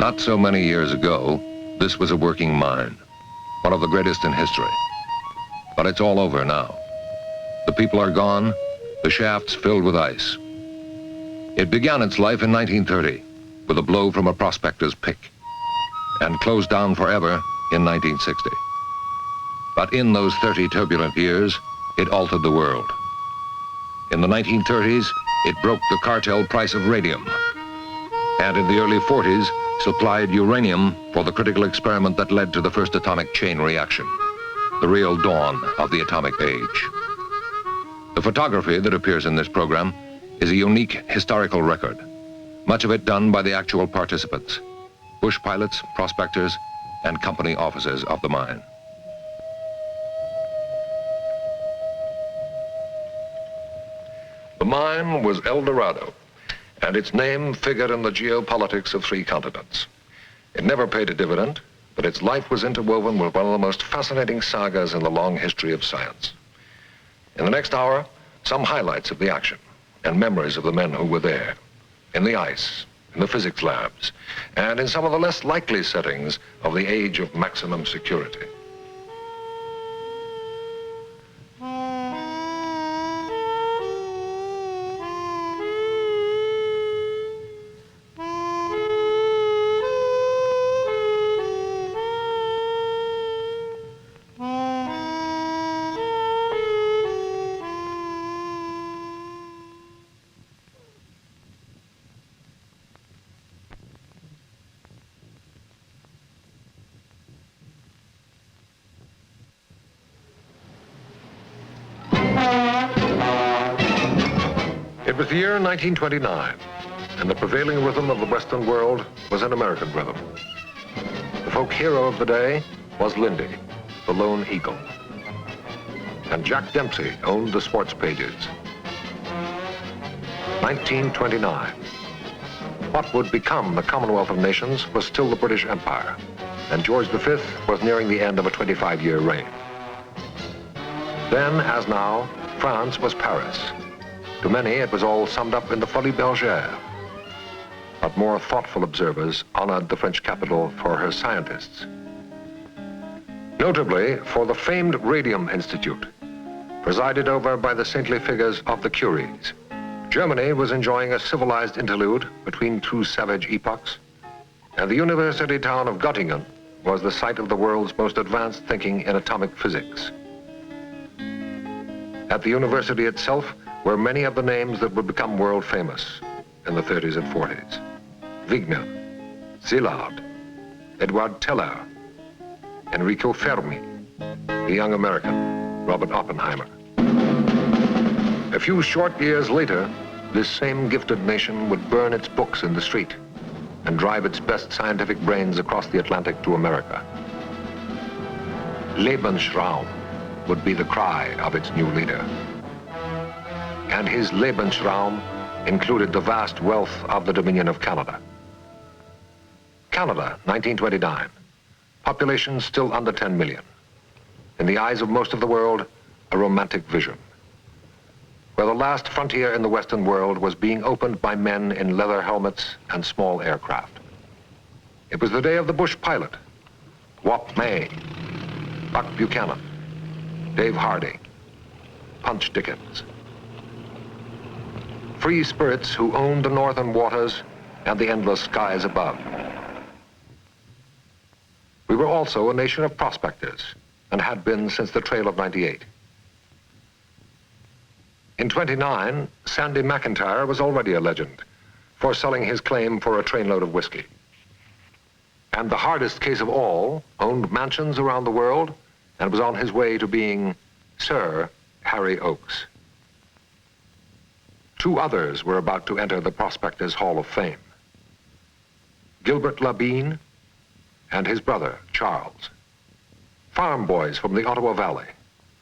Not so many years ago, this was a working mine, one of the greatest in history. But it's all over now. The people are gone, the shafts filled with ice. It began its life in 1930 with a blow from a prospector's pick and closed down forever in 1960. But in those 30 turbulent years, it altered the world. In the 1930s, it broke the cartel price of radium. And in the early 40s, supplied uranium for the critical experiment that led to the first atomic chain reaction, the real dawn of the atomic age. The photography that appears in this program is a unique historical record, much of it done by the actual participants, bush pilots, prospectors, and company officers of the mine. The mine was Eldorado, and its name figured in the geopolitics of 3 continents. It never paid a dividend, but its life was interwoven with one of the most fascinating sagas in the long history of science. In the next hour, some highlights of the action and memories of the men who were there, in the ice, in the physics labs, and in some of the less likely settings of the age of maximum security. It was the year 1929, and the prevailing rhythm of the Western world was an American rhythm. The folk hero of the day was Lindy, the lone eagle. And Jack Dempsey owned the sports pages. 1929. What would become the Commonwealth of Nations was still the British Empire, and George V was nearing the end of a 25-year reign. Then, as now, France was Paris. To many, it was all summed up in the Folies Bergère. But more thoughtful observers honored the French capital for her scientists. Notably for the famed Radium Institute, presided over by the saintly figures of the Curies. Germany was enjoying a civilized interlude between 2 savage epochs, and the university town of Göttingen was the site of the world's most advanced thinking in atomic physics. At the university itself were many of the names that would become world famous in the 30s and 40s. Wigner, Szilard, Edward Teller, Enrico Fermi, the young American, Robert Oppenheimer. A few short years later, this same gifted nation would burn its books in the street and drive its best scientific brains across the Atlantic to America. Lebensraum would be the cry of its new leader. And his Lebensraum included the vast wealth of the Dominion of Canada. Canada, 1929. Population still under 10 million. In the eyes of most of the world, a romantic vision, where the last frontier in the Western world was being opened by men in leather helmets and small aircraft. It was the day of the bush pilot, Wap May, Buck Buchanan, Dave Hardy, Punch Dickens. Free spirits who owned the northern waters and the endless skies above. We were also a nation of prospectors and had been since the Trail of '98. In '29, Sandy McIntyre was already a legend for selling his claim for a trainload of whiskey. And the hardest case of all owned mansions around the world and was on his way to being Sir Harry Oakes. 2 others were about to enter the Prospectors' Hall of Fame. Gilbert Labine and his brother, Charles. Farm boys from the Ottawa Valley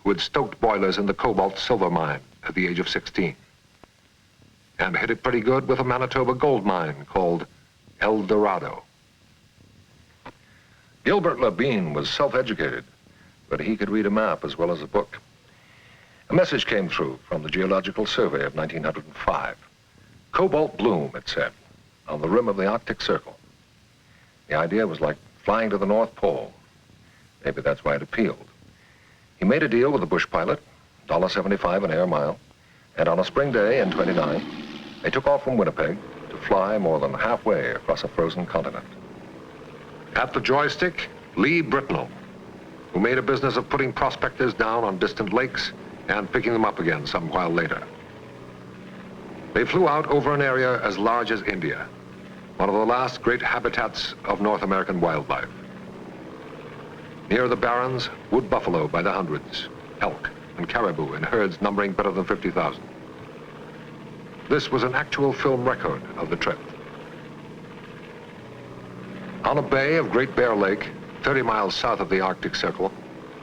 who had stoked boilers in the cobalt silver mine at the age of 16 and hit it pretty good with a Manitoba gold mine called Eldorado. Gilbert Labine was self-educated, but he could read a map as well as a book. A message came through from the Geological Survey of 1905. Cobalt bloom, it said, on the rim of the Arctic Circle. The idea was like flying to the North Pole. Maybe that's why it appealed. He made a deal with the bush pilot, $1.75 an air mile, and on a spring day in '29, they took off from Winnipeg to fly more than halfway across a frozen continent. At the joystick, Lee Britnell, who made a business of putting prospectors down on distant lakes and picking them up again some while later. They flew out over an area as large as India, one of the last great habitats of North American wildlife. Near the barrens, wood buffalo by the hundreds, elk and caribou in herds numbering better than 50,000. This was an actual film record of the trip. On a bay of Great Bear Lake, 30 miles south of the Arctic Circle,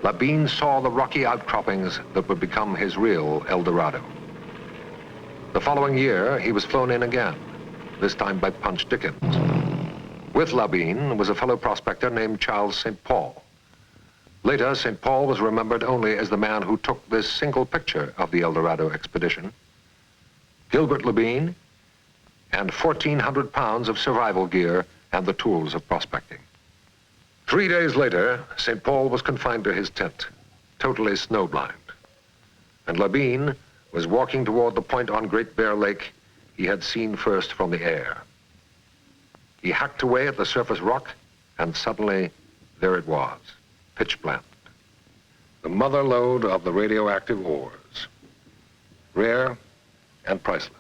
Labine saw the rocky outcroppings that would become his real Eldorado. The following year, he was flown in again, this time by Punch Dickens. With Labine was a fellow prospector named Charles St. Paul. Later, St. Paul was remembered only as the man who took this single picture of the Eldorado expedition. Gilbert Labine and 1,400 pounds of survival gear and the tools of prospecting. 3 days later, St. Paul was confined to his tent, totally snowblind. And Labine was walking toward the point on Great Bear Lake he had seen first from the air. He hacked away at the surface rock, and suddenly, there it was, pitch black. The mother lode of the radioactive ores, rare and priceless.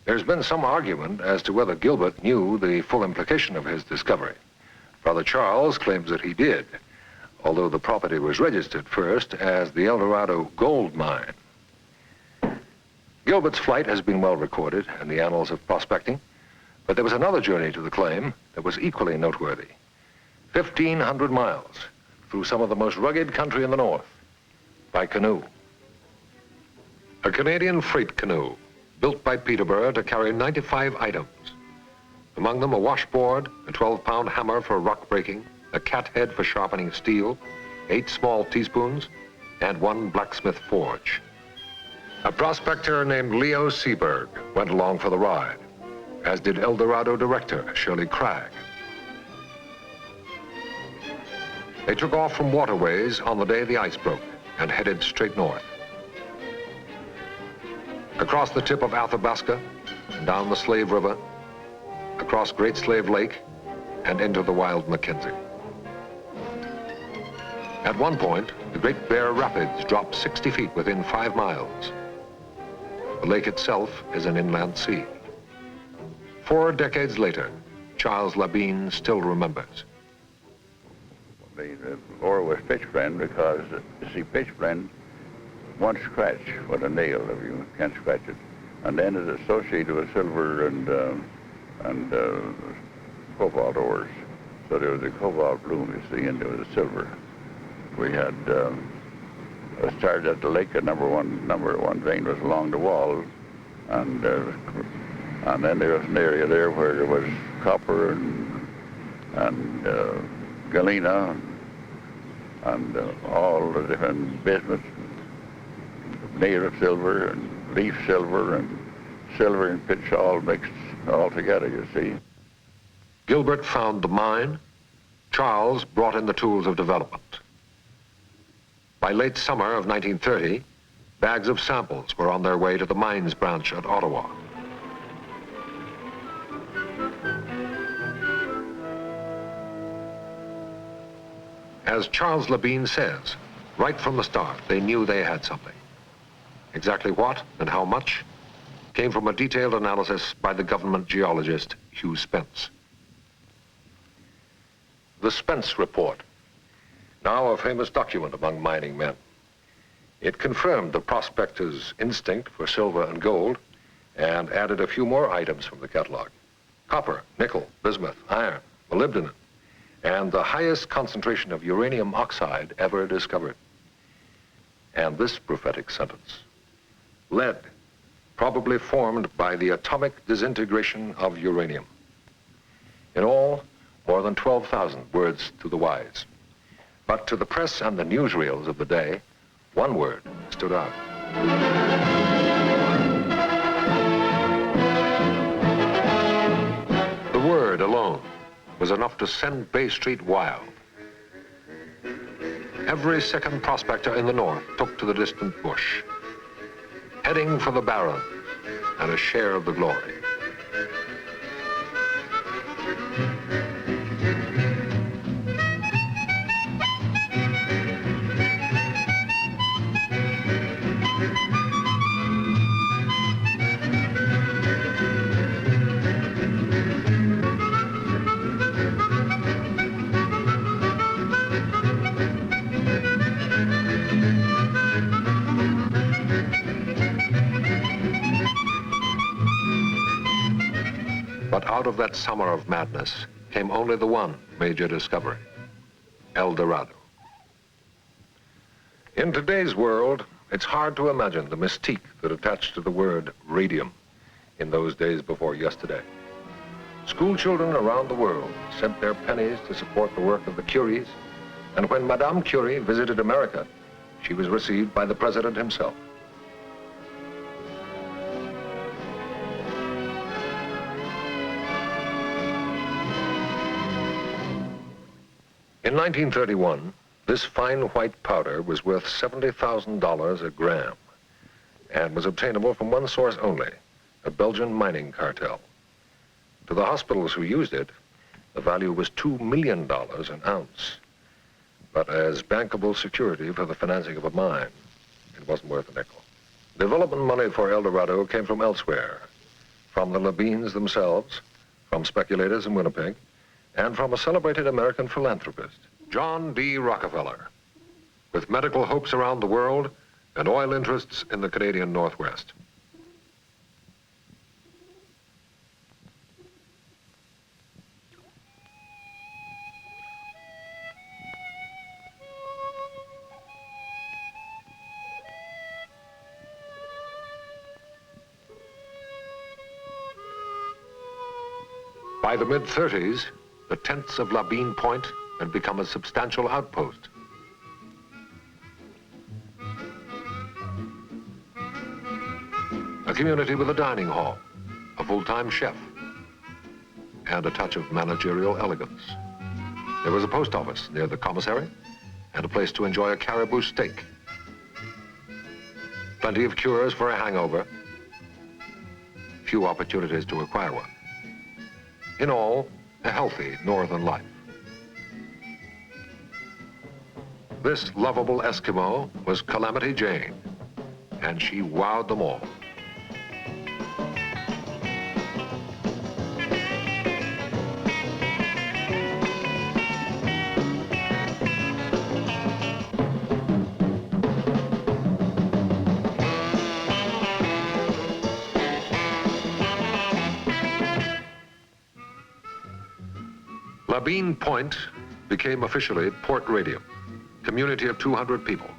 There's been some argument as to whether Gilbert knew the full implication of his discovery. Brother Charles claims that he did, although the property was registered first as the Eldorado gold mine. Gilbert's flight has been well recorded in the annals of prospecting, but there was another journey to the claim that was equally noteworthy. 1,500 miles through some of the most rugged country in the north by canoe. A Canadian freight canoe built by Peterborough to carry 95 items. Among them a washboard, a 12-pound hammer for rock breaking, a cat head for sharpening steel, 8 small teaspoons, and 1 blacksmith forge. A prospector named Leo Seberg went along for the ride, as did Eldorado director Shirley Cragg. They took off from waterways on the day the ice broke and headed straight north. Across the tip of Athabasca, and down the Slave River, across Great Slave Lake, and into the wild Mackenzie. At one point, the Great Bear Rapids dropped 60 feet within 5 miles. The lake itself is an inland sea. 4 decades later, Charles Labine still remembers. The ore was pitch blende because, you see, pitch blende won't scratch with a nail if you can't scratch it. And then it's associated with silver and cobalt ores. So there was a cobalt bloom, you see, and there was a silver. We had started at the lake. The number one vein was along the wall, and then there was an area there where there was copper and galena and all the different bismuth, native silver and leaf silver and pitch all mixed all together, you see. Gilbert found the mine. Charles brought in the tools of development. By late summer of 1930, bags of samples were on their way to the mines branch at Ottawa. As Charles Labine says, right from the start, they knew they had something. Exactly what and how much came from a detailed analysis by the government geologist Hugh Spence. The Spence Report, now a famous document among mining men. It confirmed the prospector's instinct for silver and gold and added a few more items from the catalog: copper, nickel, bismuth, iron, molybdenum, and the highest concentration of uranium oxide ever discovered. And this prophetic sentence: lead, probably formed by the atomic disintegration of uranium. In all, more than 12,000 words to the wise. But to the press and the newsreels of the day, one word stood out. The word alone was enough to send Bay Street wild. Every second prospector in the north took to the distant bush, heading for the barren and a share of the glory. But out of that summer of madness came only the one major discovery, Eldorado. In today's world, it's hard to imagine the mystique that attached to the word radium in those days before yesterday. School children around the world sent their pennies to support the work of the Curies, and when Madame Curie visited America, she was received by the president himself. In 1931, this fine white powder was worth $70,000 a gram and was obtainable from one source only, a Belgian mining cartel. To the hospitals who used it, the value was $2 million an ounce. But as bankable security for the financing of a mine, it wasn't worth a nickel. Development money for Eldorado came from elsewhere, from the Labines themselves, from speculators in Winnipeg, and from a celebrated American philanthropist, John D. Rockefeller, with medical hopes around the world and oil interests in the Canadian Northwest. By the mid-30s, the tents of Labine Point had become a substantial outpost. A community with a dining hall, a full-time chef, and a touch of managerial elegance. There was a post office near the commissary and a place to enjoy a caribou steak. Plenty of cures for a hangover, few opportunities to acquire one. In all, a healthy northern life. This lovable Eskimo was Calamity Jane, and she wowed them all. Labine Point became officially Port Radio, community of 200 people,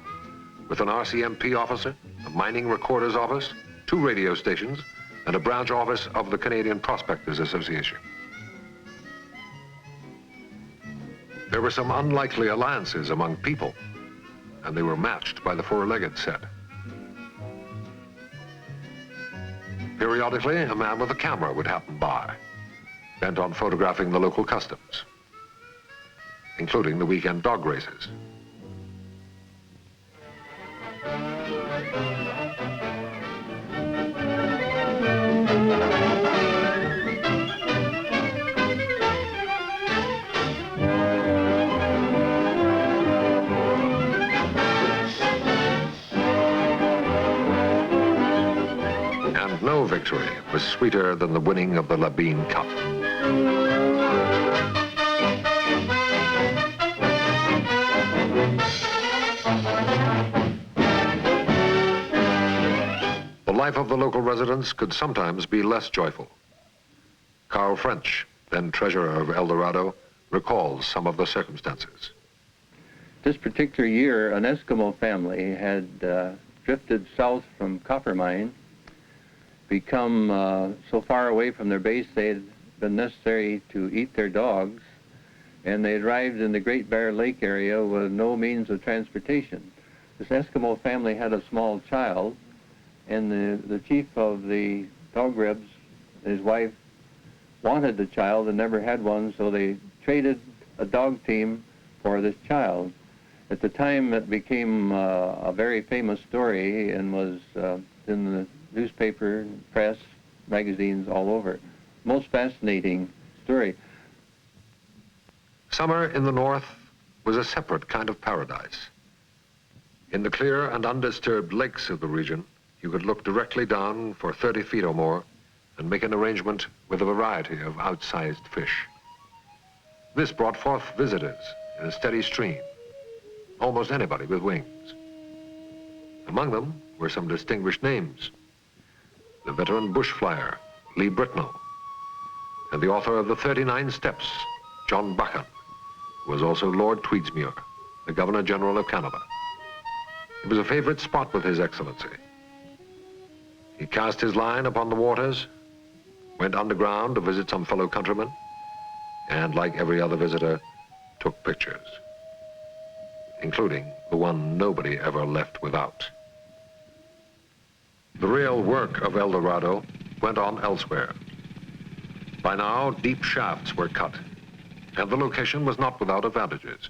with an RCMP officer, a mining recorder's office, 2 radio stations, and a branch office of the Canadian Prospectors Association. There were some unlikely alliances among people, and they were matched by the four-legged set. Periodically, a man with a camera would happen by, bent on photographing the local customs, including the weekend dog races. And no victory was sweeter than the winning of the Labine Cup. The life of the local residents could sometimes be less joyful. Carl French, then treasurer of Eldorado, recalls some of the circumstances. This particular year, an Eskimo family had drifted south from copper mine, become so far away from their base they had been necessary to eat their dogs, and they arrived in the Great Bear Lake area with no means of transportation. This Eskimo family had a small child, and the chief of the dog ribs, his wife, wanted the child and never had one, so they traded a dog team for this child. At the time, it became a very famous story and was in the newspaper, press, magazines all over. Most fascinating story. Summer in the north was a separate kind of paradise. In the clear and undisturbed lakes of the region, you could look directly down for 30 feet or more and make an arrangement with a variety of outsized fish. This brought forth visitors in a steady stream, almost anybody with wings. Among them were some distinguished names: the veteran bush flyer, Lee Britnell, and the author of the 39 Steps, John Buchan, who was also Lord Tweedsmuir, the Governor General of Canada. It was a favorite spot with His Excellency. He cast his line upon the waters, went underground to visit some fellow countrymen, and like every other visitor, took pictures, including the one nobody ever left without. The real work of Eldorado went on elsewhere. By now, deep shafts were cut, and the location was not without advantages.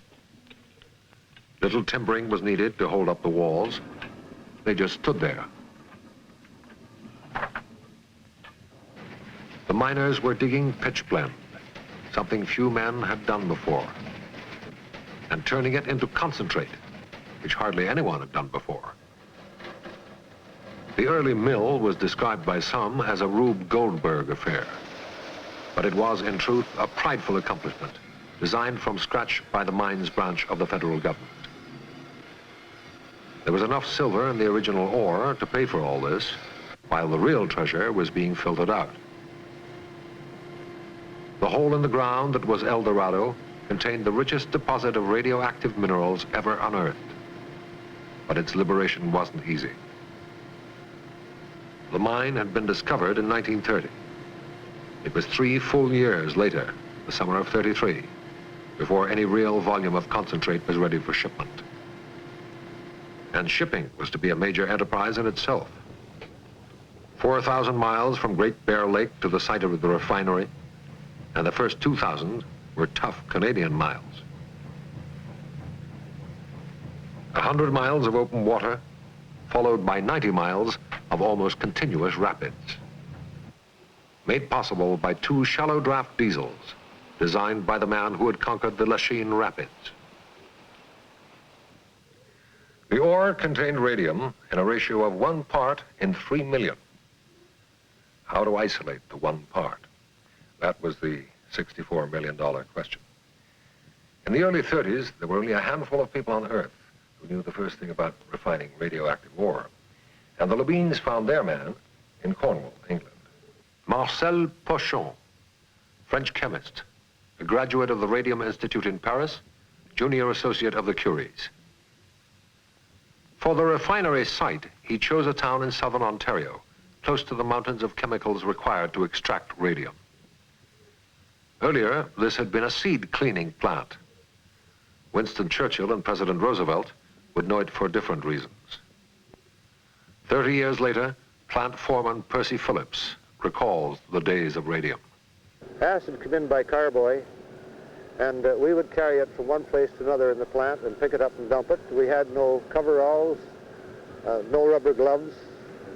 Little timbering was needed to hold up the walls. They just stood there. The miners were digging pitch blende, something few men had done before, and turning it into concentrate, which hardly anyone had done before. The early mill was described by some as a Rube Goldberg affair, but it was, in truth, a prideful accomplishment, designed from scratch by the mines branch of the federal government. There was enough silver in the original ore to pay for all this, while the real treasure was being filtered out. The hole in the ground that was Eldorado contained the richest deposit of radioactive minerals ever unearthed. But its liberation wasn't easy. The mine had been discovered in 1930. It was 3 full years later, the summer of '33, before any real volume of concentrate was ready for shipment. And shipping was to be a major enterprise in itself. 4,000 miles from Great Bear Lake to the site of the refinery, and the first 2,000 were tough Canadian miles. 100 miles of open water, followed by 90 miles of almost continuous rapids. Made possible by 2 shallow draft diesels, designed by the man who had conquered the Lachine Rapids. The ore contained radium in a ratio of 1 part in 3 million. How to isolate the 1 part? That was the $64 million question. In the early 30s, there were only a handful of people on Earth who knew the first thing about refining radioactive ore. And the Lubins found their man in Cornwall, England. Marcel Pochon, French chemist, a graduate of the Radium Institute in Paris, junior associate of the Curies. For the refinery site, he chose a town in southern Ontario, close to the mountains of chemicals required to extract radium. Earlier, this had been a seed cleaning plant. Winston Churchill and President Roosevelt would know it for different reasons. 30 years later, plant foreman Percy Phillips recalls the days of radium. Acid came in by carboy, and we would carry it from one place to another in the plant and pick it up and dump it. We had no coveralls, no rubber gloves,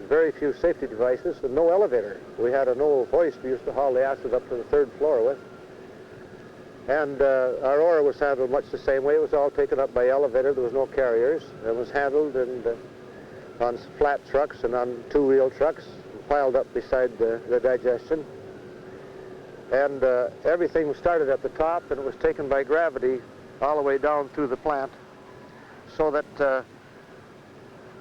very few safety devices, and no elevator. We had an old hoist we used to haul the acid up to the 3rd floor with. And our ore was handled much the same way. It was all taken up by elevator. There was no carriers. It was handled on flat trucks and on 2-wheel trucks, piled up beside the digestion. And everything was started at the top, and it was taken by gravity all the way down through the plant, so that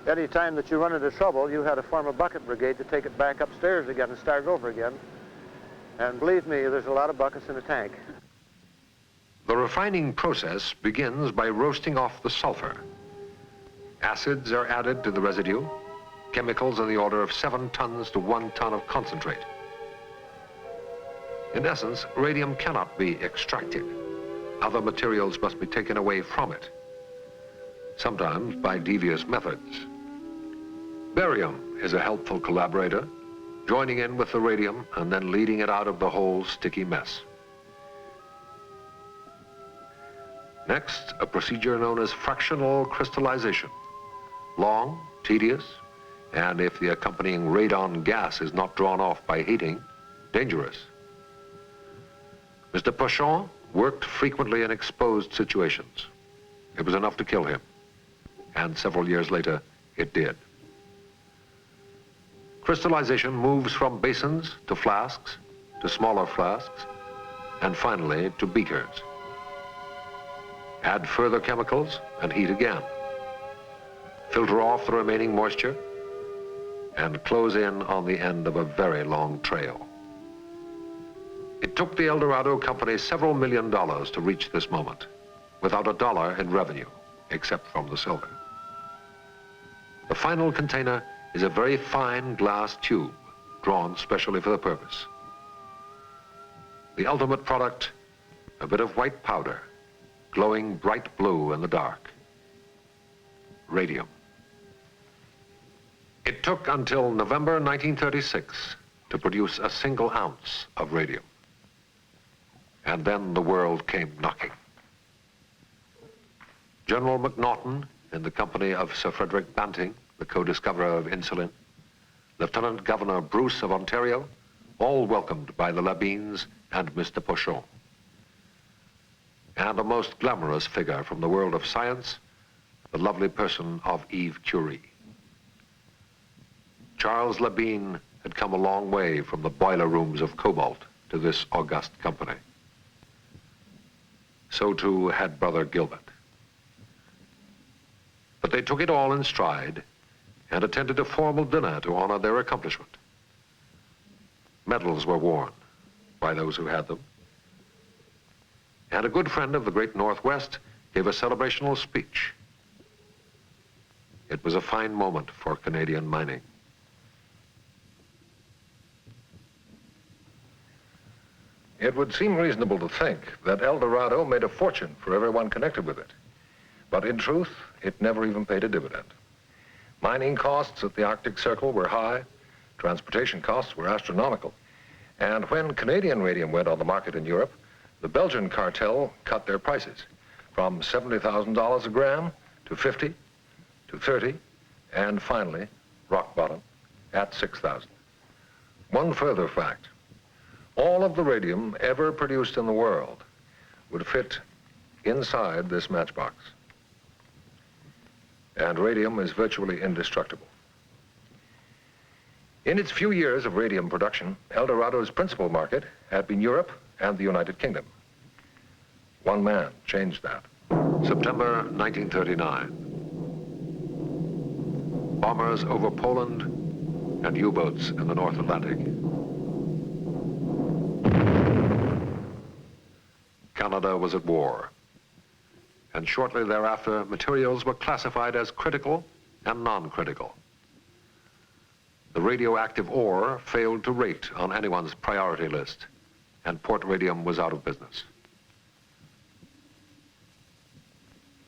any time that you run into trouble, you had to form a bucket brigade to take it back upstairs again and start over again. And believe me, there's a lot of buckets in the tank. The refining process begins by roasting off the sulfur. Acids are added to the residue, chemicals in the order of 7 tons to 1 ton of concentrate. In essence, radium cannot be extracted. Other materials must be taken away from it, sometimes by devious methods. Barium is a helpful collaborator, joining in with the radium and then leading it out of the whole sticky mess. Next, a procedure known as fractional crystallization. Long, tedious, and if the accompanying radon gas is not drawn off by heating, dangerous. Mr. Pochon worked frequently in exposed situations. It was enough to kill him, and several years later, it did. Crystallization moves from basins to flasks, to smaller flasks, and finally to beakers. Add further chemicals and heat again. Filter off the remaining moisture and close in on the end of a very long trail. It took the Eldorado company several $1 million to reach this moment, without a dollar in revenue, except from the silver. The final container is a very fine glass tube, drawn specially for the purpose. The ultimate product, a bit of white powder, glowing bright blue in the dark. Radium. It took until November 1936 to produce a single ounce of radium. And then the world came knocking. General MacNaughton, in the company of Sir Frederick Banting, the co-discoverer of insulin, Lieutenant Governor Bruce of Ontario, all welcomed by the Labines and Mr. Pochon. And a most glamorous figure from the world of science, the lovely person of Eve Curie. Charles Labine had come a long way from the boiler rooms of cobalt to this august company. So too had Brother Gilbert. But they took it all in stride and attended a formal dinner to honor their accomplishment. Medals were worn by those who had them. And a good friend of the great Northwest gave a celebrational speech. It was a fine moment for Canadian mining. It would seem reasonable to think that Eldorado made a fortune for everyone connected with it. But in truth, it never even paid a dividend. Mining costs at the Arctic Circle were high, transportation costs were astronomical, and when Canadian radium went on the market in Europe, the Belgian cartel cut their prices from $70,000 a gram to $50,000 to $30,000, and finally, rock bottom, at $6,000. One further fact, all of the radium ever produced in the world would fit inside this matchbox. And radium is virtually indestructible. In its few years of radium production, Eldorado's principal market had been Europe and the United Kingdom. One man changed that. September 1939. Bombers over Poland and U-boats in the North Atlantic. Canada was at war. And shortly thereafter, materials were classified as critical and non-critical. The radioactive ore failed to rate on anyone's priority list, and Port Radium was out of business.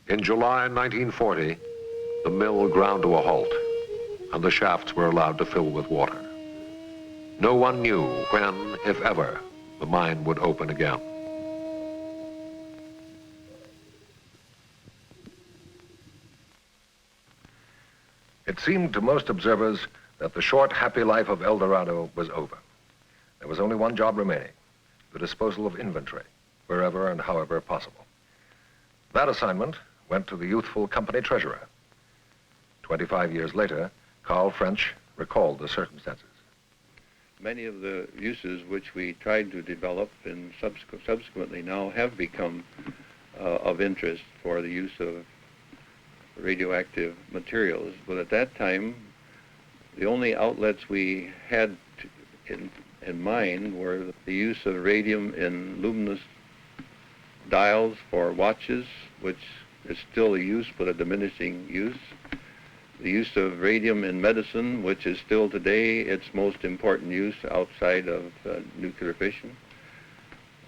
In July 1940, the mill ground to a halt, and the shafts were allowed to fill with water. No one knew when, if ever, the mine would open again. It seemed to most observers that the short, happy life of Eldorado was over. There was only one job remaining, the disposal of inventory, wherever and however possible. That assignment went to the youthful company treasurer. 25 years later, Carl French recalled the circumstances. Many of the uses which we tried to develop and subsequently now have become of interest for the use of radioactive materials, but at that time the only outlets we had in mind were the use of radium in luminous dials for watches, which is still a use but a diminishing use, the use of radium in medicine, which is still today its most important use outside of nuclear fission.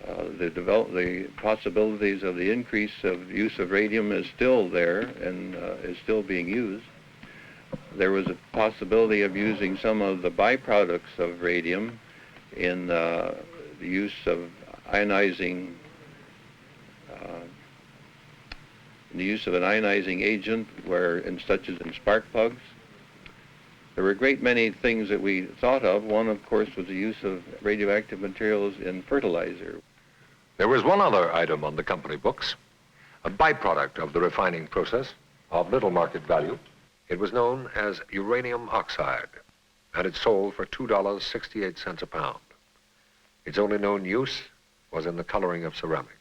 The possibilities of the increase of use of radium is still there and is still being used. There was a possibility of using some of the byproducts of radium in the use of ionizing, in the use of an ionizing agent, such as in spark plugs. There were a great many things that we thought of. One, of course, was the use of radioactive materials in fertilizer. There was one other item on the company books, a byproduct of the refining process of little market value. It was known as uranium oxide, and it sold for $2.68 a pound. Its only known use was in the coloring of ceramics.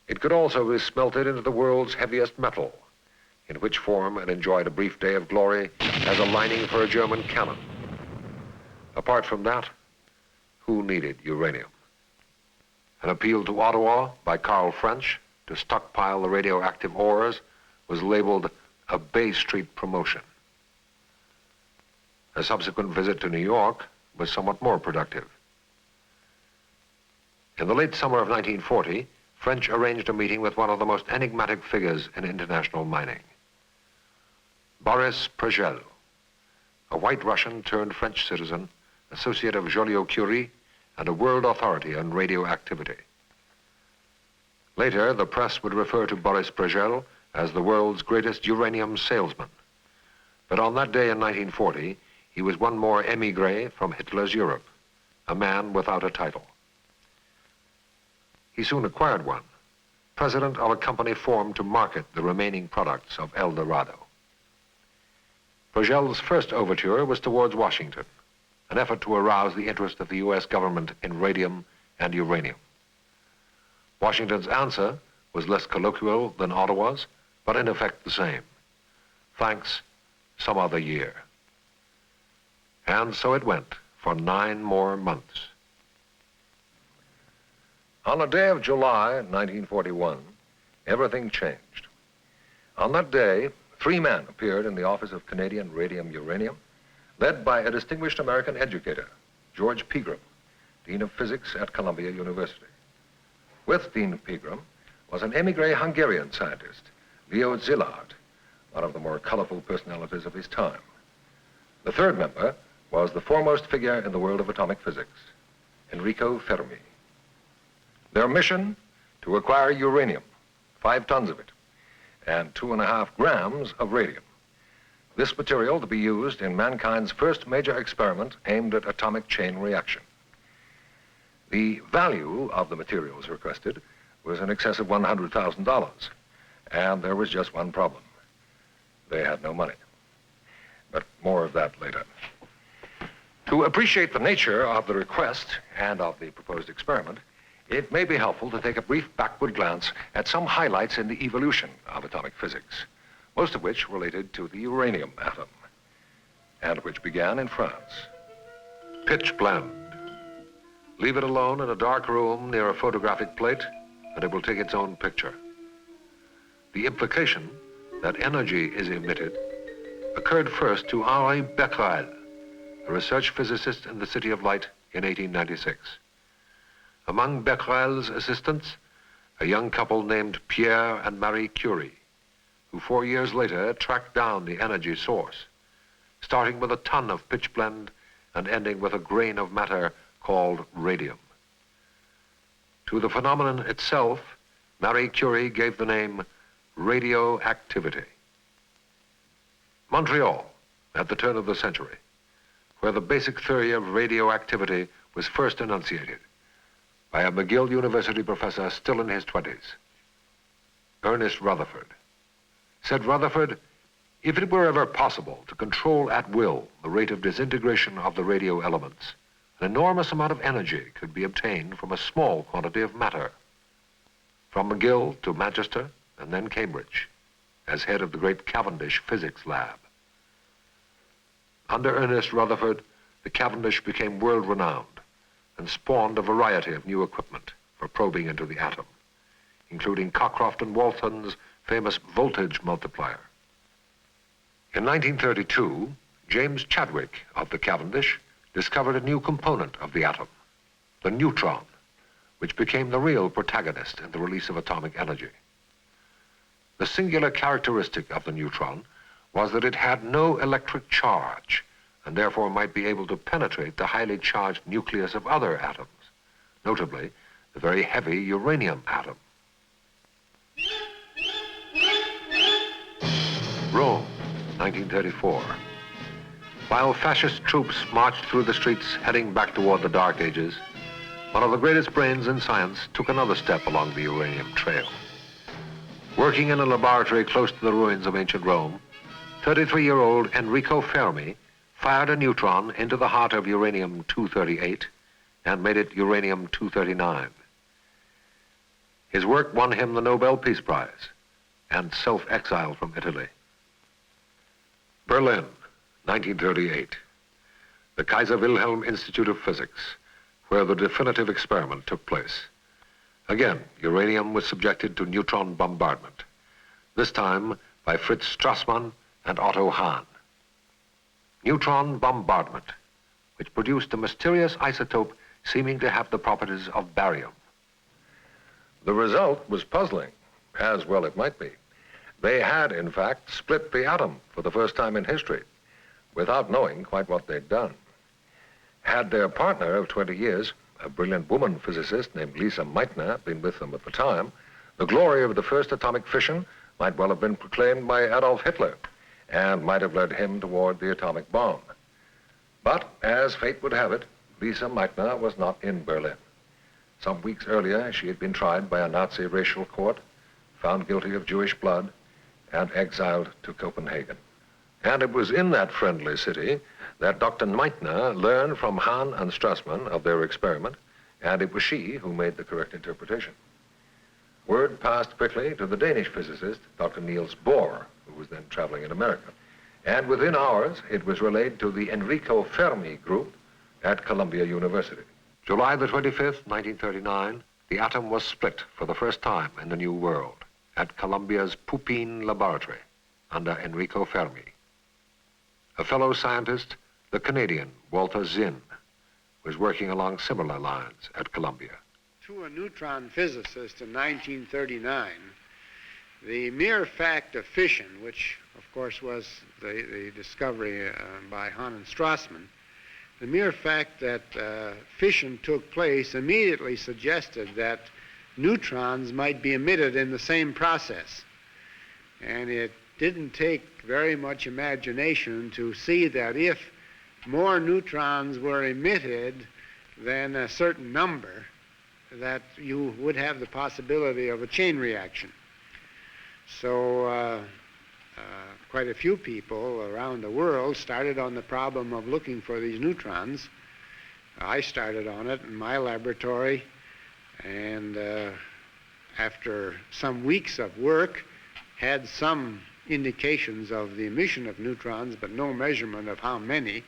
It could also be smelted into the world's heaviest metal, in which form it enjoyed a brief day of glory as a lining for a German cannon. Apart from that, who needed uranium? An appeal to Ottawa by Karl French to stockpile the radioactive ores was labeled a Bay Street promotion. A subsequent visit to New York was somewhat more productive. In the late summer of 1940, French arranged a meeting with one of the most enigmatic figures in international mining, Boris Pragel, a white Russian turned French citizen, associate of Joliot-Curie, and a world authority on radioactivity. Later, the press would refer to Boris Pragel as the world's greatest uranium salesman. But on that day in 1940, he was one more émigré from Hitler's Europe, a man without a title. He soon acquired one, president of a company formed to market the remaining products of Eldorado. Pragel's first overture was towards Washington, an effort to arouse the interest of the U.S. government in radium and uranium. Washington's answer was less colloquial than Ottawa's, but in effect the same. Thanks, some other year. And so it went for 9 more months. On a day of July 1941, everything changed. On that day, 3 men appeared in the Office of Canadian Radium Uranium, led by a distinguished American educator, George Pegram, Dean of Physics at Columbia University. With Dean Pegram was an émigré Hungarian scientist, Leo Szilard, one of the more colorful personalities of his time. The third member was the foremost figure in the world of atomic physics, Enrico Fermi. Their mission, to acquire uranium, 5 tons of it, and 2.5 grams of radium. This material to be used in mankind's first major experiment aimed at atomic chain reaction. The value of the materials requested was in excess of $100,000, and there was just one problem. They had no money. But more of that later. To appreciate the nature of the request and of the proposed experiment, it may be helpful to take a brief backward glance at some highlights in the evolution of atomic physics, most of which related to the uranium atom, and which began in France. Pitch blende. Leave it alone in a dark room near a photographic plate, and it will take its own picture. The implication that energy is emitted occurred first to Henri Becquerel, a research physicist in the City of Light in 1896. Among Becquerel's assistants, a young couple named Pierre and Marie Curie, who 4 years later tracked down the energy source, starting with a ton of pitchblende and ending with a grain of matter called radium. To the phenomenon itself, Marie Curie gave the name radioactivity. Montreal, at the turn of the century, where the basic theory of radioactivity was first enunciated by a McGill University professor still in his 20s, Ernest Rutherford. Said Rutherford, if it were ever possible to control at will the rate of disintegration of the radio elements, an enormous amount of energy could be obtained from a small quantity of matter. From McGill to Manchester and then Cambridge, as head of the great Cavendish Physics Lab. Under Ernest Rutherford, the Cavendish became world-renowned and spawned a variety of new equipment for probing into the atom, including Cockcroft and Walton's famous voltage multiplier. In 1932, James Chadwick of the Cavendish discovered a new component of the atom, the neutron, which became the real protagonist in the release of atomic energy. The singular characteristic of the neutron was that it had no electric charge and therefore might be able to penetrate the highly charged nucleus of other atoms, notably the very heavy uranium atom. Rome, 1934. While fascist troops marched through the streets heading back toward the Dark Ages, one of the greatest brains in science took another step along the uranium trail. Working in a laboratory close to the ruins of ancient Rome, 33-year-old Enrico Fermi fired a neutron into the heart of uranium-238 and made it uranium-239. His work won him the Nobel Peace Prize and self-exile from Italy. Berlin, 1938. The Kaiser Wilhelm Institute of Physics, where the definitive experiment took place. Again, uranium was subjected to neutron bombardment, this time by Fritz Strassmann and Otto Hahn. Neutron bombardment, which produced a mysterious isotope seeming to have the properties of barium. The result was puzzling, as well it might be. They had, in fact, split the atom for the first time in history, without knowing quite what they'd done. Had their partner of 20 years, a brilliant woman physicist named Lisa Meitner, been with them at the time, the glory of the first atomic fission might well have been proclaimed by Adolf Hitler and might have led him toward the atomic bomb. But, as fate would have it, Lisa Meitner was not in Berlin. Some weeks earlier, she had been tried by a Nazi racial court, found guilty of Jewish blood, and exiled to Copenhagen. And it was in that friendly city that Dr. Meitner learned from Hahn and Strassmann of their experiment, and it was she who made the correct interpretation. Word passed quickly to the Danish physicist, Dr. Niels Bohr, who was then traveling in America. And within hours, it was relayed to the Enrico Fermi group at Columbia University. July the 25th, 1939, the atom was split for the first time in the New World at Columbia's Pupin Laboratory under Enrico Fermi. A fellow scientist, the Canadian Walter Zinn, was working along similar lines at Columbia. To a neutron physicist in 1939, the mere fact of fission, which of course was the discovery by Hahn and Strassmann, the mere fact that fission took place immediately suggested that neutrons might be emitted in the same process. And it didn't take very much imagination to see that if more neutrons were emitted than a certain number, that you would have the possibility of a chain reaction. So quite a few people around the world started on the problem of looking for these neutrons. I started on it in my laboratory, and after some weeks of work, had some indications of the emission of neutrons, but no measurement of how many.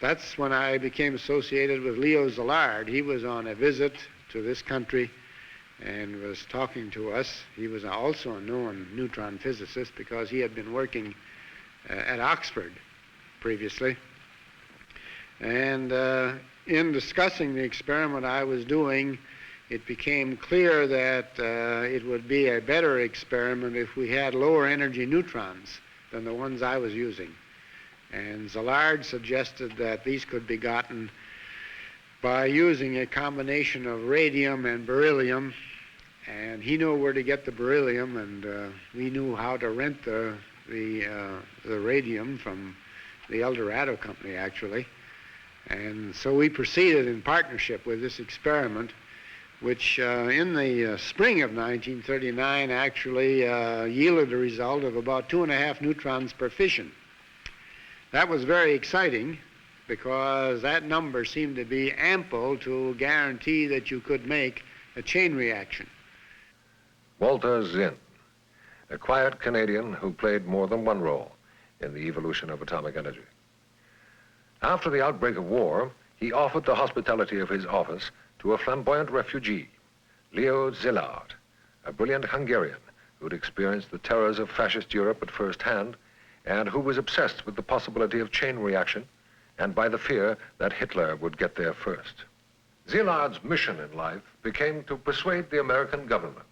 That's when I became associated with Leo Szilard. He was on a visit to this country and was talking to us. He was also a known neutron physicist because he had been working at Oxford previously. And in discussing the experiment I was doing, it became clear that it would be a better experiment if we had lower energy neutrons than the ones I was using. And Szilard suggested that these could be gotten by using a combination of radium and beryllium. And he knew where to get the beryllium, and we knew how to rent the radium from the Eldorado company, actually. And so we proceeded in partnership with this experiment, which in the spring of 1939 actually yielded a result of about 2.5 neutrons per fission. That was very exciting because that number seemed to be ample to guarantee that you could make a chain reaction. Walter Zinn, a quiet Canadian who played more than one role in the evolution of atomic energy. After the outbreak of war, he offered the hospitality of his office to a flamboyant refugee, Leo Szilard, a brilliant Hungarian who'd experienced the terrors of fascist Europe at first hand and who was obsessed with the possibility of chain reaction and by the fear that Hitler would get there first. Szilard's mission in life became to persuade the American government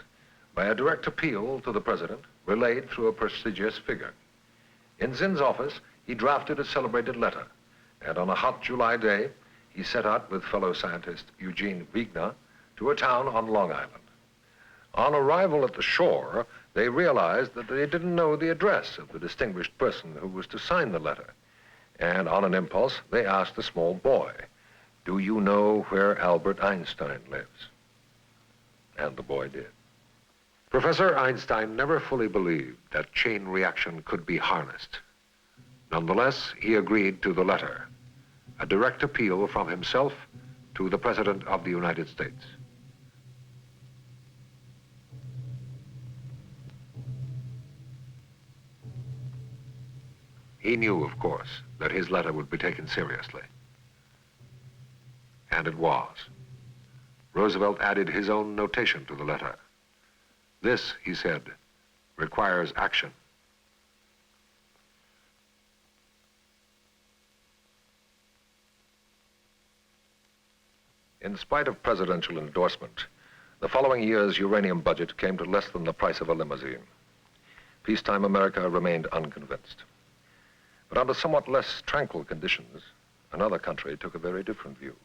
by a direct appeal to the president relayed through a prestigious figure. In Zinn's office, he drafted a celebrated letter, and on a hot July day, he set out with fellow scientist Eugene Wigner to a town on Long Island. On arrival at the shore, they realized that they didn't know the address of the distinguished person who was to sign the letter. And on an impulse, they asked the small boy, "Do you know where Albert Einstein lives?" And the boy did. Professor Einstein never fully believed that chain reaction could be harnessed. Nonetheless, he agreed to the letter, a direct appeal from himself to the President of the United States. He knew, of course, that his letter would be taken seriously. And it was. Roosevelt added his own notation to the letter. "This," he said, "requires action." In spite of presidential endorsement, the following year's uranium budget came to less than the price of a limousine. Peacetime America remained unconvinced. But under somewhat less tranquil conditions, another country took a very different view.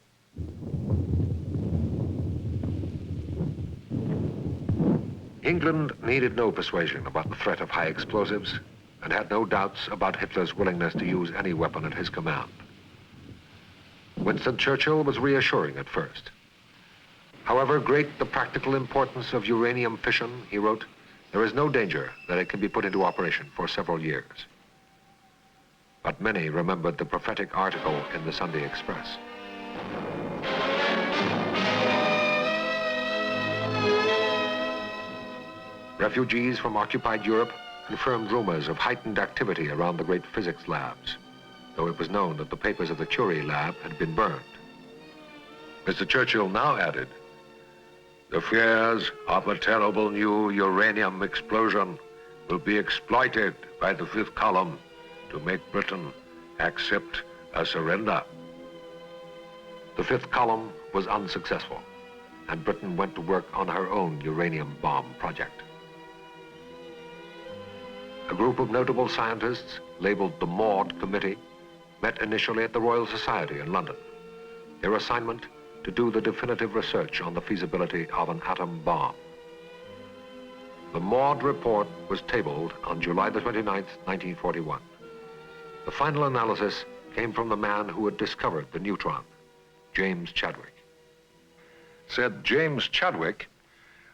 England needed no persuasion about the threat of high explosives and had no doubts about Hitler's willingness to use any weapon at his command. Winston Churchill was reassuring at first. However great the practical importance of uranium fission, he wrote, there is no danger that it can be put into operation for several years. But many remembered the prophetic article in the Sunday Express. Refugees from occupied Europe confirmed rumors of heightened activity around the great physics labs, though it was known that the papers of the Curie lab had been burned. Mr. Churchill now added, "The fears of a terrible new uranium explosion will be exploited by the fifth column to make Britain accept a surrender." The fifth column was unsuccessful, and Britain went to work on her own uranium bomb project. A group of notable scientists, labeled the Maud Committee, met initially at the Royal Society in London. Their assignment, to do the definitive research on the feasibility of an atom bomb. The Maud report was tabled on July the 29th, 1941. The final analysis came from the man who had discovered the neutron, James Chadwick. Said James Chadwick,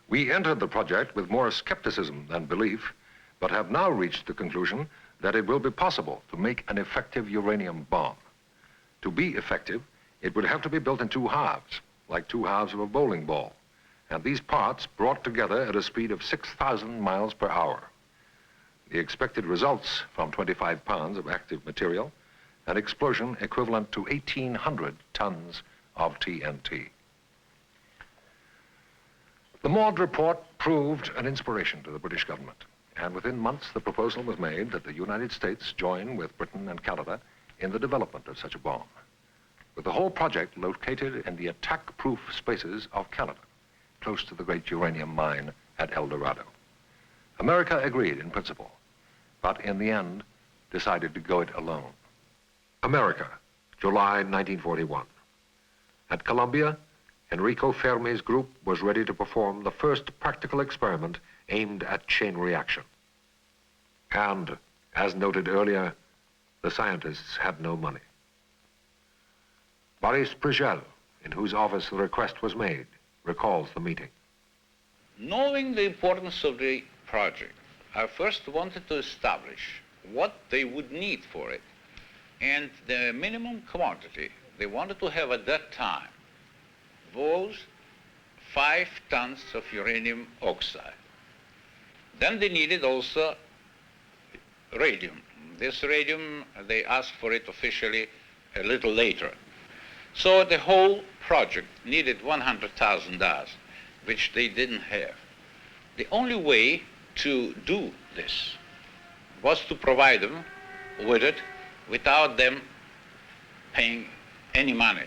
"We entered the project with more skepticism than belief, but have now reached the conclusion that it will be possible to make an effective uranium bomb. To be effective, it would have to be built in two halves, like two halves of a bowling ball, and these parts brought together at a speed of 6,000 miles per hour. The expected results from 25 pounds of active material, an explosion equivalent to 1,800 tons of TNT. The Maud report proved an inspiration to the British government, and within months the proposal was made that the United States join with Britain and Canada in the development of such a bomb, with the whole project located in the attack-proof spaces of Canada, close to the great uranium mine at Eldorado. America agreed in principle, but in the end decided to go it alone. America, July 1941. At Columbia, Enrico Fermi's group was ready to perform the first practical experiment aimed at chain reaction. And, as noted earlier, the scientists had no money. Boris Prigel, in whose office the request was made, recalls the meeting. Knowing the importance of the project, I first wanted to establish what they would need for it and the minimum quantity they wanted to have at that time was 5 tons of uranium oxide. Then they needed also radium. This radium, they asked for it officially a little later. So the whole project needed $100,000, which they didn't have. The only way to do this was to provide them with it without them paying any money.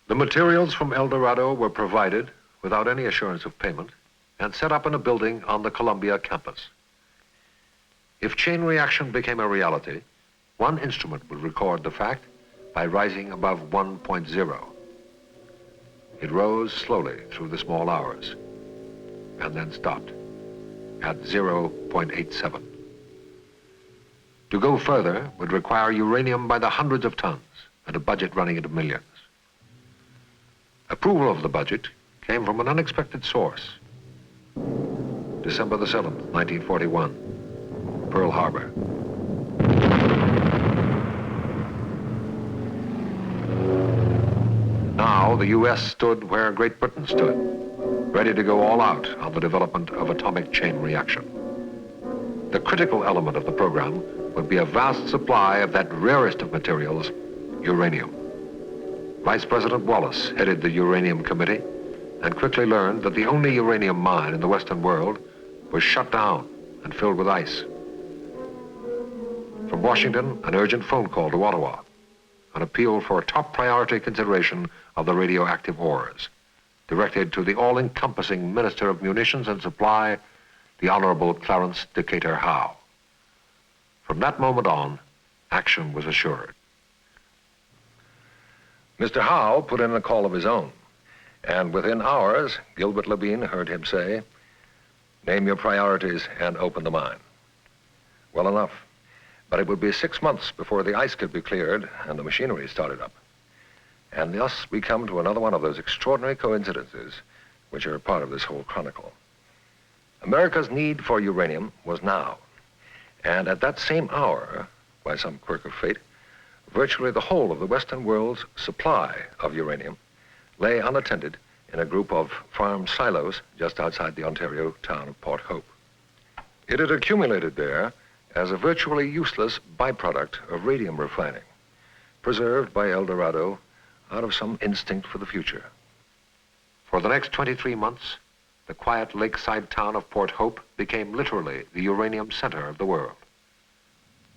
The materials from Eldorado were provided without any assurance of payment and set up in a building on the Columbia campus. If chain reaction became a reality, one instrument would record the fact by rising above 1.0. It rose slowly through the small hours and then stopped at 0.87. To go further would require uranium by the hundreds of tons and a budget running into millions. Approval of the budget came from an unexpected source. December the 7th, 1941, Pearl Harbor. Now the U.S. stood where Great Britain stood, ready to go all out on the development of atomic chain reaction. The critical element of the program would be a vast supply of that rarest of materials, uranium. Vice President Wallace headed the Uranium Committee and quickly learned that the only uranium mine in the Western world was shut down and filled with ice. From Washington, an urgent phone call to Ottawa, an appeal for top priority consideration of the radioactive ores, directed to the all-encompassing Minister of Munitions and Supply, the Honorable Clarence Decatur Howe. From that moment on, action was assured. Mr. Howe put in a call of his own, and within hours, Gilbert Labine heard him say, "Name your priorities and open the mine." Well enough, but it would be 6 months before the ice could be cleared and the machinery started up. And thus we come to another one of those extraordinary coincidences which are part of this whole chronicle. America's need for uranium was now, and at that same hour, by some quirk of fate, virtually the whole of the Western world's supply of uranium lay unattended in a group of farm silos just outside the Ontario town of Port Hope. It had accumulated there as a virtually useless byproduct of radium refining, preserved by Eldorado out of some instinct for the future. For the next 23 months, the quiet lakeside town of Port Hope became literally the uranium center of the world.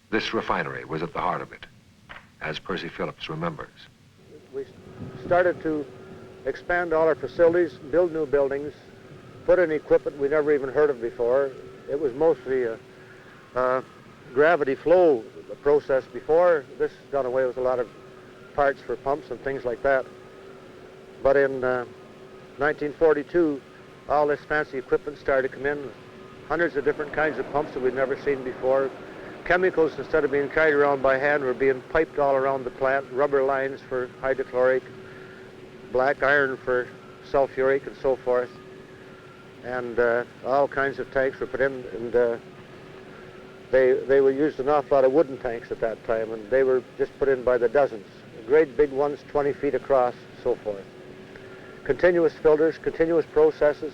This refinery was at the heart of it, as Percy Phillips remembers. We started to expand all our facilities, build new buildings, put in equipment we never even heard of before. It was mostly a gravity flow process before. This has done away with a lot of parts for pumps and things like that. But in 1942, all this fancy equipment started to come in, hundreds of different kinds of pumps that we'd never seen before. Chemicals, instead of being carried around by hand, were being piped all around the plant, rubber lines for hydrochloric, black iron for sulfuric, and so forth. And all kinds of tanks were put in, and they were used an awful lot of wooden tanks at that time, and they were just put in by the dozens. Great big ones, 20 feet across, so forth. Continuous filters, continuous processes,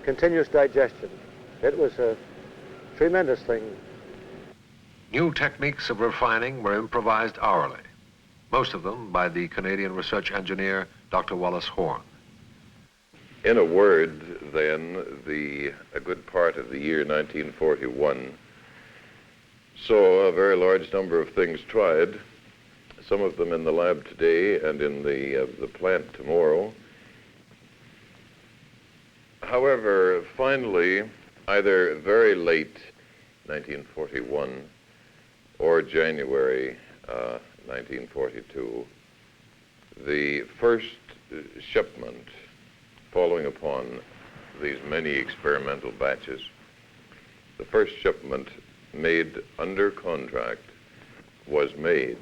continuous digestion. It was a tremendous thing. New techniques of refining were improvised hourly, most of them by the Canadian research engineer, Dr. Wallace Horn. In a word, then, a good part of the year 1941 saw a very large number of things tried, some of them in the lab today and in the plant tomorrow. However, finally, either very late 1941 or January 1942, the first shipment following upon these many experimental batches, the first shipment made under contract was made.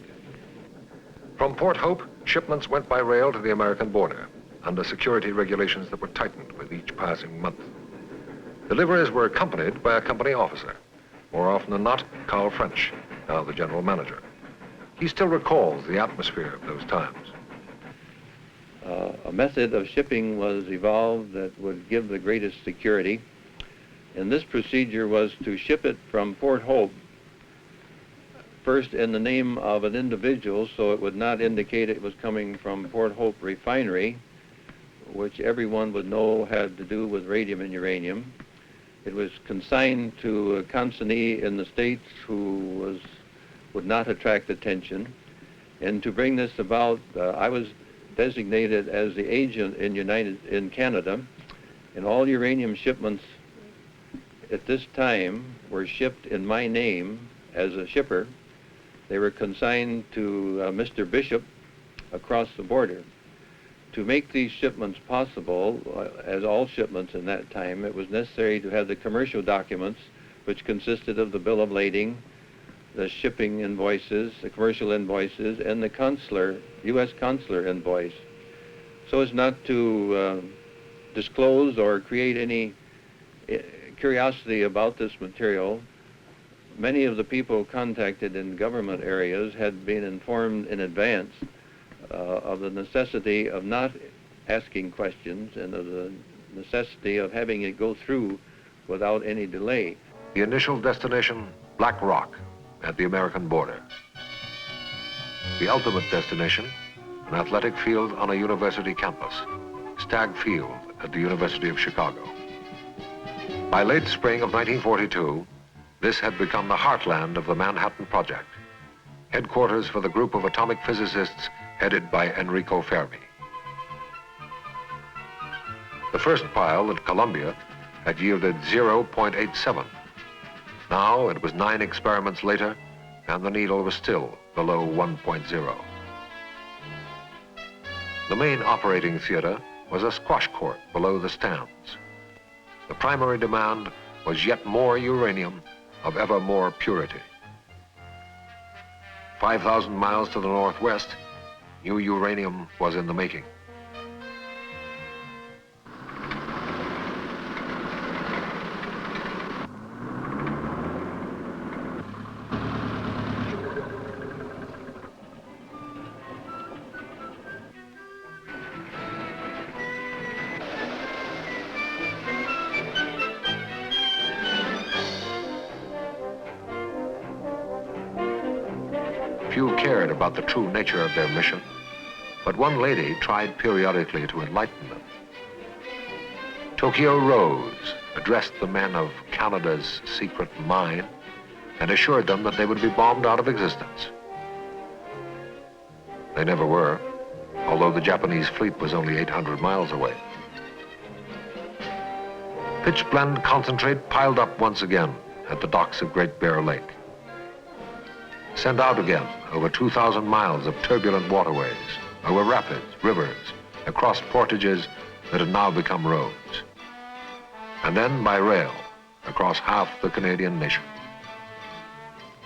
From Port Hope, shipments went by rail to the American border under security regulations that were tightened with each passing month. Deliveries were accompanied by a company officer, more often than not, Carl French, now the general manager. He still recalls the atmosphere of those times. A method of shipping was evolved that would give the greatest security, and this procedure was to ship it from Port Hope first in the name of an individual, so it would not indicate it was coming from Port Hope Refinery, which everyone would know had to do with radium and uranium. It was consigned to a consignee in the States who would not attract attention. And to bring this about, I was designated as the agent in Canada, and all uranium shipments at this time were shipped in my name as a shipper. They were consigned to Mr. Bishop across the border. To make these shipments possible, as all shipments in that time, it was necessary to have the commercial documents, which consisted of the bill of lading, the shipping invoices, the commercial invoices, and the consular, U.S. consular invoice, so as not to disclose or create any curiosity about this material. Many of the people contacted in government areas had been informed in advance of the necessity of not asking questions and of the necessity of having it go through without any delay. The initial destination, Black Rock, at the American border. The ultimate destination, an athletic field on a university campus, Stagg Field at the University of Chicago. By late spring of 1942, this had become the heartland of the Manhattan Project, headquarters for the group of atomic physicists headed by Enrico Fermi. The first pile at Columbia had yielded 0.87. Now it was 9 experiments later, and the needle was still below 1.0. The main operating theater was a squash court below the stands. The primary demand was yet more uranium of ever more purity. 5,000 miles to the northwest, new uranium was in the making. Few cared about the true nature of their mission, but one lady tried periodically to enlighten them. Tokyo Rose addressed the men of Canada's secret mine and assured them that they would be bombed out of existence. They never were, although the Japanese fleet was only 800 miles away. Pitch blende concentrate piled up once again at the docks of Great Bear Lake. Sent out again over 2,000 miles of turbulent waterways, over rapids, rivers, across portages that had now become roads. And then by rail across half the Canadian nation.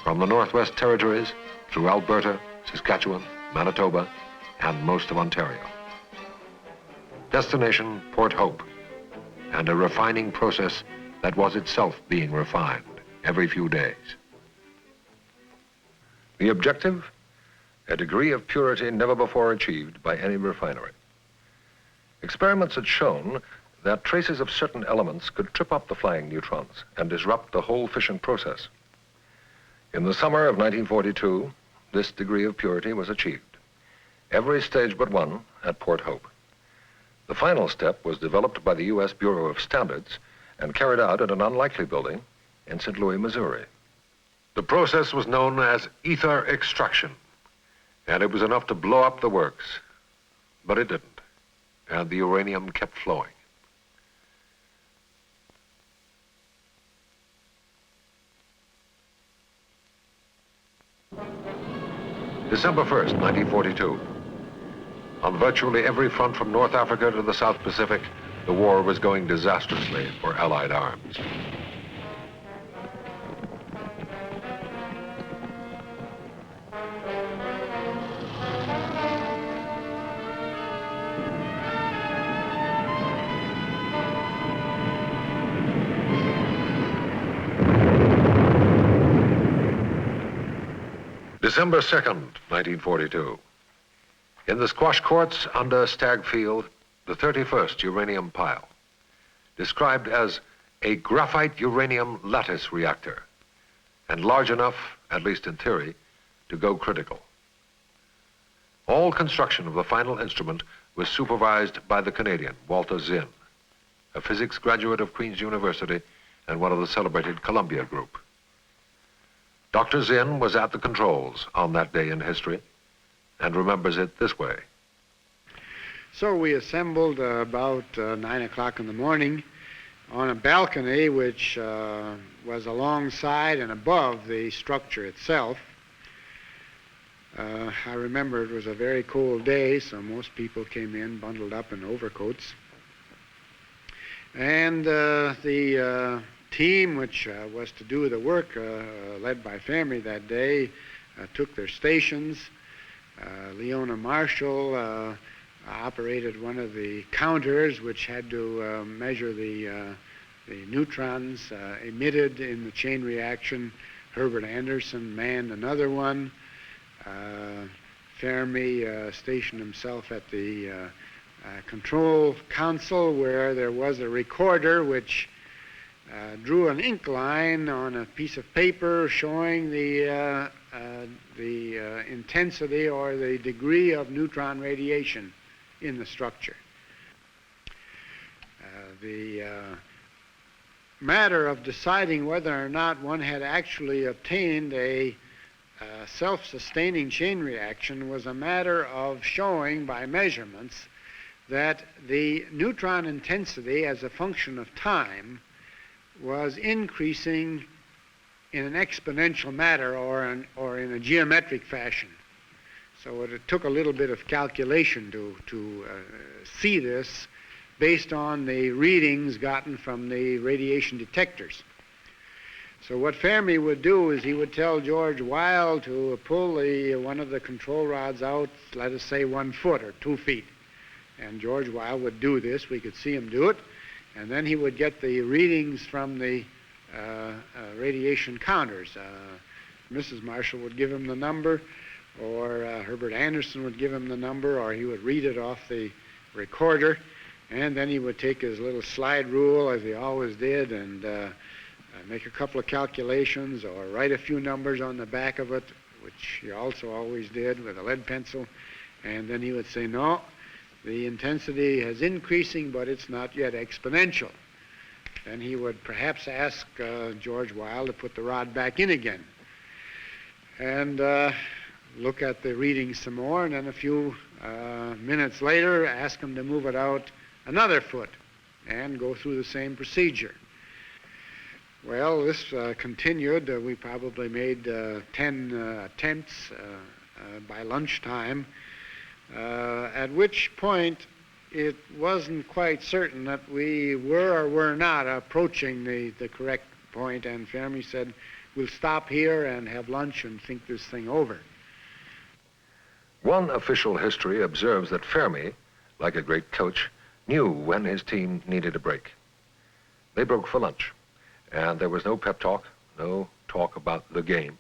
From the Northwest Territories through Alberta, Saskatchewan, Manitoba, and most of Ontario. Destination, Port Hope, and a refining process that was itself being refined every few days. The objective, a degree of purity never before achieved by any refinery. Experiments had shown that traces of certain elements could trip up the flying neutrons and disrupt the whole fission process. In the summer of 1942, this degree of purity was achieved. Every stage but one at Port Hope. The final step was developed by the U.S. Bureau of Standards and carried out at an unlikely building in St. Louis, Missouri. The process was known as ether extraction, and it was enough to blow up the works, but it didn't, and the uranium kept flowing. December 1st, 1942. On virtually every front from North Africa to the South Pacific, the war was going disastrously for Allied arms. December 2nd, 1942. In the squash courts under Stagg Field, the 31st uranium pile, described as a graphite uranium lattice reactor, and large enough, at least in theory, to go critical. All construction of the final instrument was supervised by the Canadian, Walter Zinn, a physics graduate of Queen's University and one of the celebrated Columbia Group. Dr. Zinn was at the controls on that day in history and remembers it this way. So we assembled about 9 o'clock in the morning on a balcony which was alongside and above the structure itself. I remember it was a very cold day, so most people came in bundled up in overcoats. And the team which was to do the work, led by Fermi that day, took their stations. Leona Marshall operated one of the counters which had to measure the neutrons emitted in the chain reaction. Herbert Anderson manned another one. Fermi stationed himself at the control console, where there was a recorder which drew an ink line on a piece of paper showing the intensity or the degree of neutron radiation in the structure. The matter of deciding whether or not one had actually obtained a self-sustaining chain reaction was a matter of showing by measurements that the neutron intensity as a function of time was increasing in an exponential manner or in a geometric fashion. So it took a little bit of calculation to see this based on the readings gotten from the radiation detectors. So what Fermi would do is he would tell George Weil to pull one of the control rods out, let us say 1 foot or 2 feet. And George Weil would do this. We could see him do it. And then he would get the readings from the radiation counters. Mrs. Marshall would give him the number, or Herbert Anderson would give him the number, or he would read it off the recorder. And then he would take his little slide rule, as he always did, and make a couple of calculations or write a few numbers on the back of it, which he also always did with a lead pencil. And then he would say, no, the intensity is increasing, but it's not yet exponential. Then he would perhaps ask George Weil to put the rod back in again and look at the readings some more, and then a few minutes later ask him to move it out another foot and go through the same procedure. Well, this continued. We probably made 10 attempts by lunchtime, at which point it wasn't quite certain that we were or were not approaching the correct point, and Fermi said, we'll stop here and have lunch and think this thing over. One official history observes that Fermi, like a great coach, knew when his team needed a break. They broke for lunch, and there was no pep talk, no talk about the game,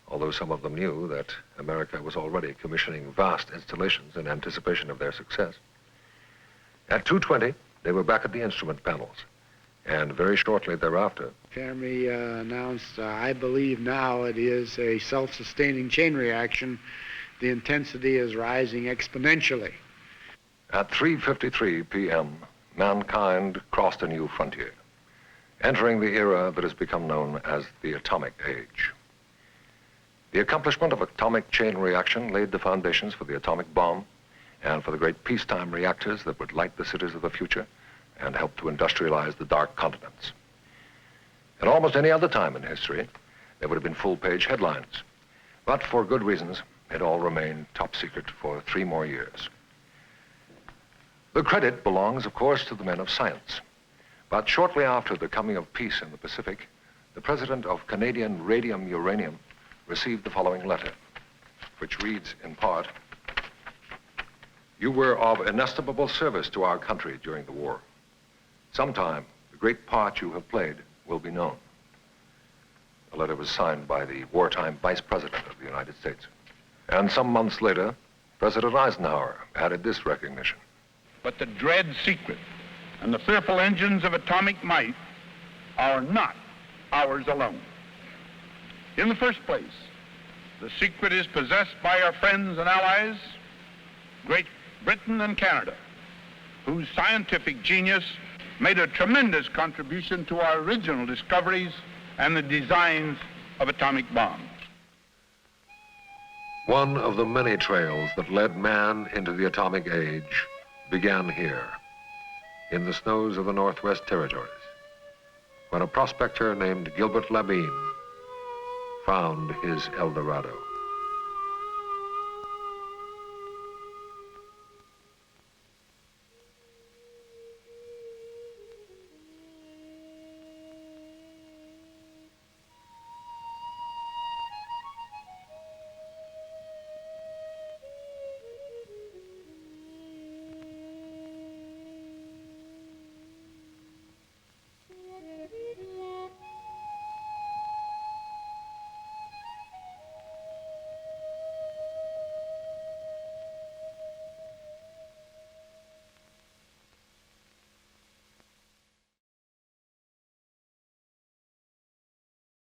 although some of them knew that America was already commissioning vast installations in anticipation of their success. At 2:20, they were back at the instrument panels, and very shortly thereafter, Fermi announced, I believe now it is a self-sustaining chain reaction. The intensity is rising exponentially. At 3:53 p.m., mankind crossed a new frontier, entering the era that has become known as the atomic age. The accomplishment of atomic chain reaction laid the foundations for the atomic bomb and for the great peacetime reactors that would light the cities of the future and help to industrialize the dark continents. At almost any other time in history, there would have been full-page headlines. But for good reasons, it all remained top secret for 3 more years. The credit belongs, of course, to the men of science. But shortly after the coming of peace in the Pacific, the president of Canadian Radium Uranium received the following letter, which reads in part, "You were of inestimable service to our country during the war. Sometime, the great part you have played will be known." The letter was signed by the wartime Vice President of the United States. And some months later, President Eisenhower added this recognition. But the dread secret and the fearful engines of atomic might are not ours alone. In the first place, the secret is possessed by our friends and allies, Great Britain and Canada, whose scientific genius made a tremendous contribution to our original discoveries and the designs of atomic bombs. One of the many trails that led man into the atomic age began here, in the snows of the Northwest Territories. when a prospector named Gilbert Labine found his Eldorado.